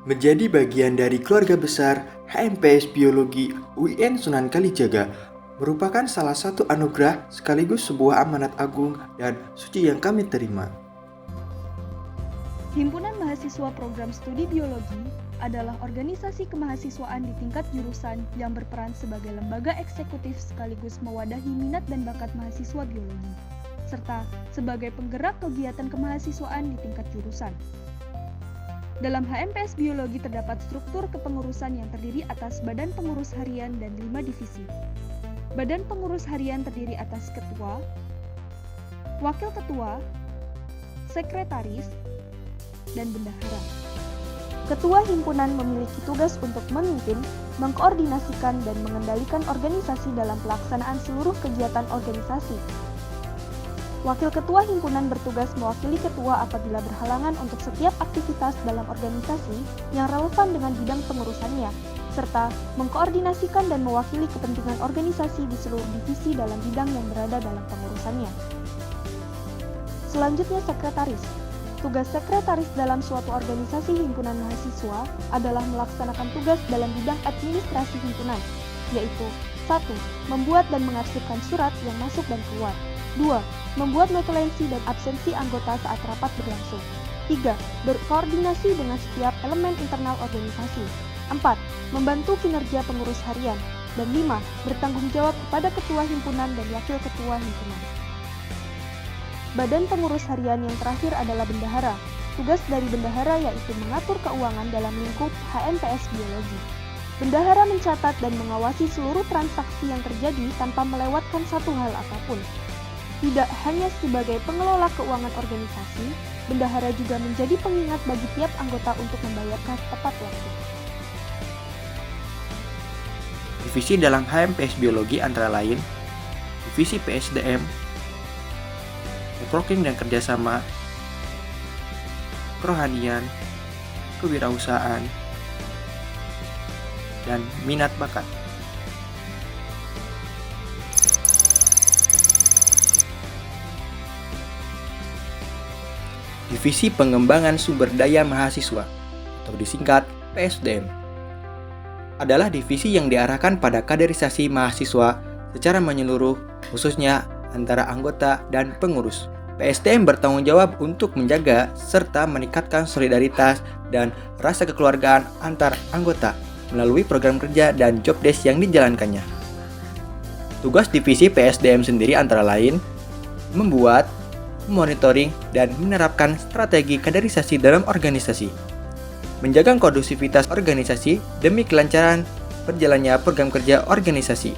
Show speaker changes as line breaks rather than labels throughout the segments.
Menjadi bagian dari keluarga besar HMPS Biologi UIN Sunan Kalijaga merupakan salah satu anugerah sekaligus sebuah amanat agung dan suci yang kami terima.
Himpunan Mahasiswa Program Studi Biologi adalah organisasi kemahasiswaan di tingkat jurusan yang berperan sebagai lembaga eksekutif sekaligus mewadahi minat dan bakat mahasiswa biologi, serta sebagai penggerak kegiatan kemahasiswaan di tingkat jurusan. Dalam HMPS Biologi terdapat struktur kepengurusan yang terdiri atas Badan Pengurus Harian dan 5 divisi. Badan Pengurus Harian terdiri atas Ketua, Wakil Ketua, Sekretaris, dan Bendahara. Ketua Himpunan memiliki tugas untuk memimpin, mengkoordinasikan, dan mengendalikan organisasi dalam pelaksanaan seluruh kegiatan organisasi. Wakil Ketua Himpunan bertugas mewakili Ketua apabila berhalangan untuk setiap aktivitas dalam organisasi yang relevan dengan bidang pengurusannya, serta mengkoordinasikan dan mewakili kepentingan organisasi di seluruh divisi dalam bidang yang berada dalam pengurusannya. Selanjutnya, Sekretaris. Tugas sekretaris dalam suatu organisasi himpunan mahasiswa adalah melaksanakan tugas dalam bidang administrasi himpunan, yaitu 1. Membuat dan mengarsipkan surat yang masuk dan keluar. 2. Membuat notulensi dan absensi anggota saat rapat berlangsung. 3. Berkoordinasi dengan setiap elemen internal organisasi. 4. Membantu kinerja pengurus harian. Dan 5. Bertanggung jawab kepada ketua himpunan dan wakil ketua himpunan. Badan pengurus harian yang terakhir adalah bendahara. Tugas dari bendahara yaitu mengatur keuangan dalam lingkup HMPS Biologi. Bendahara mencatat dan mengawasi seluruh transaksi yang terjadi tanpa melewatkan satu hal apapun. Tidak hanya sebagai pengelola keuangan organisasi, bendahara juga menjadi pengingat bagi tiap anggota untuk membayarkan tepat waktu.
Divisi dalam HMPS Biologi antara lain Divisi PSDM, networking dan kerjasama, kerohanian, kewirausahaan, dan minat bakat. Divisi Pengembangan Sumber Daya Mahasiswa atau disingkat PSDM adalah divisi yang diarahkan pada kaderisasi mahasiswa secara menyeluruh, khususnya antara anggota dan pengurus. PSDM bertanggung jawab untuk menjaga serta meningkatkan solidaritas dan rasa kekeluargaan antar anggota melalui program kerja dan job desk yang dijalankannya. Tugas divisi PSDM sendiri antara lain membuat, monitoring, dan menerapkan strategi kaderisasi dalam organisasi, menjaga kondusivitas organisasi demi kelancaran berjalannya program kerja organisasi,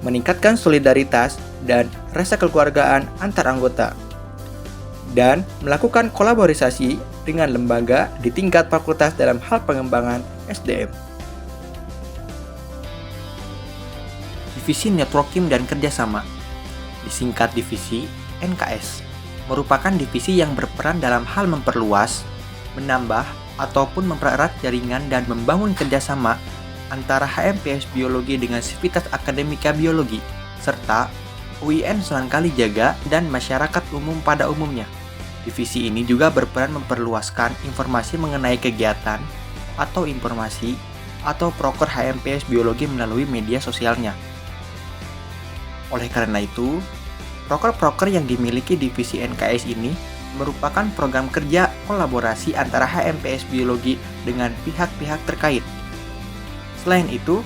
meningkatkan solidaritas dan rasa kekeluargaan antar anggota, dan melakukan kolaborasi dengan lembaga di tingkat fakultas dalam hal pengembangan SDM. Divisi Networking dan Kerjasama, disingkat Divisi NKS, merupakan divisi yang berperan dalam hal memperluas, menambah, ataupun mempererat jaringan dan membangun kerjasama antara HMPS Biologi dengan Sivitas Akademika Biologi, serta UIN Sunan Kalijaga dan masyarakat umum pada umumnya. Divisi ini juga berperan memperluaskan informasi mengenai kegiatan atau informasi atau proker HMPS Biologi melalui media sosialnya. Oleh karena itu, proker-proker yang dimiliki divisi NKS ini merupakan program kerja kolaborasi antara HMPS Biologi dengan pihak-pihak terkait. Selain itu,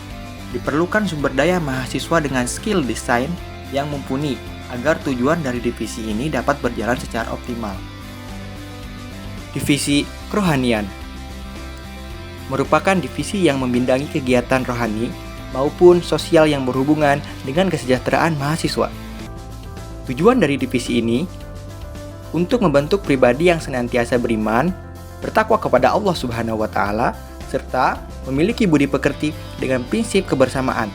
diperlukan sumber daya mahasiswa dengan skill desain yang mumpuni agar tujuan dari divisi ini dapat berjalan secara optimal. Divisi Kerohanian merupakan divisi yang membidangi kegiatan rohani maupun sosial yang berhubungan dengan kesejahteraan mahasiswa. Tujuan dari divisi ini untuk membentuk pribadi yang senantiasa beriman, bertakwa kepada Allah Subhanahu wa Ta'ala, serta memiliki budi pekerti dengan prinsip kebersamaan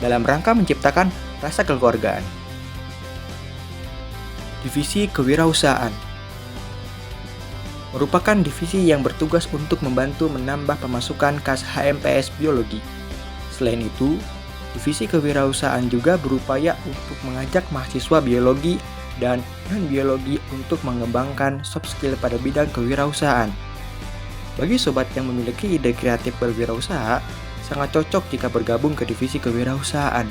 dalam rangka menciptakan rasa kekeluargaan. Divisi Kewirausahaan merupakan divisi yang bertugas untuk membantu menambah pemasukan kas HMPS Biologi. Selain itu, divisi kewirausahaan juga berupaya untuk mengajak mahasiswa biologi dan non-biologi untuk mengembangkan soft skill pada bidang kewirausahaan. Bagi sobat yang memiliki ide kreatif berwirausaha, sangat cocok jika bergabung ke divisi kewirausahaan.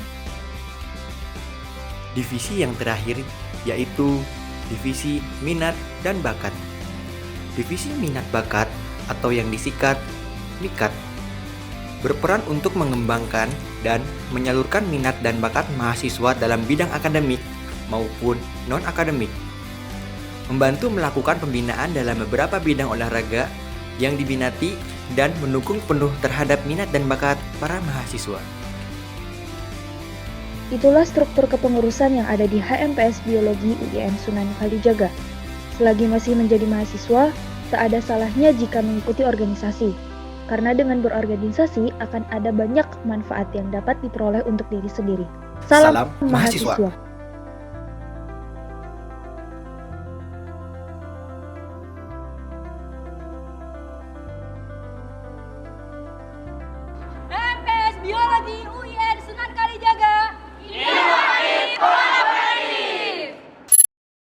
Divisi yang terakhir yaitu divisi minat dan bakat. Divisi minat bakat atau yang disingkat MIKAT berperan untuk mengembangkan dan menyalurkan minat dan bakat mahasiswa dalam bidang akademik maupun non-akademik. Membantu melakukan pembinaan dalam beberapa bidang olahraga yang diminati dan mendukung penuh terhadap minat dan bakat para mahasiswa.
Itulah struktur kepengurusan yang ada di HMPS Biologi UIN Sunan Kalijaga. Selagi masih menjadi mahasiswa, tak ada salahnya jika mengikuti organisasi. Karena dengan berorganisasi akan ada banyak manfaat yang dapat diperoleh untuk diri sendiri. Salam mahasiswa.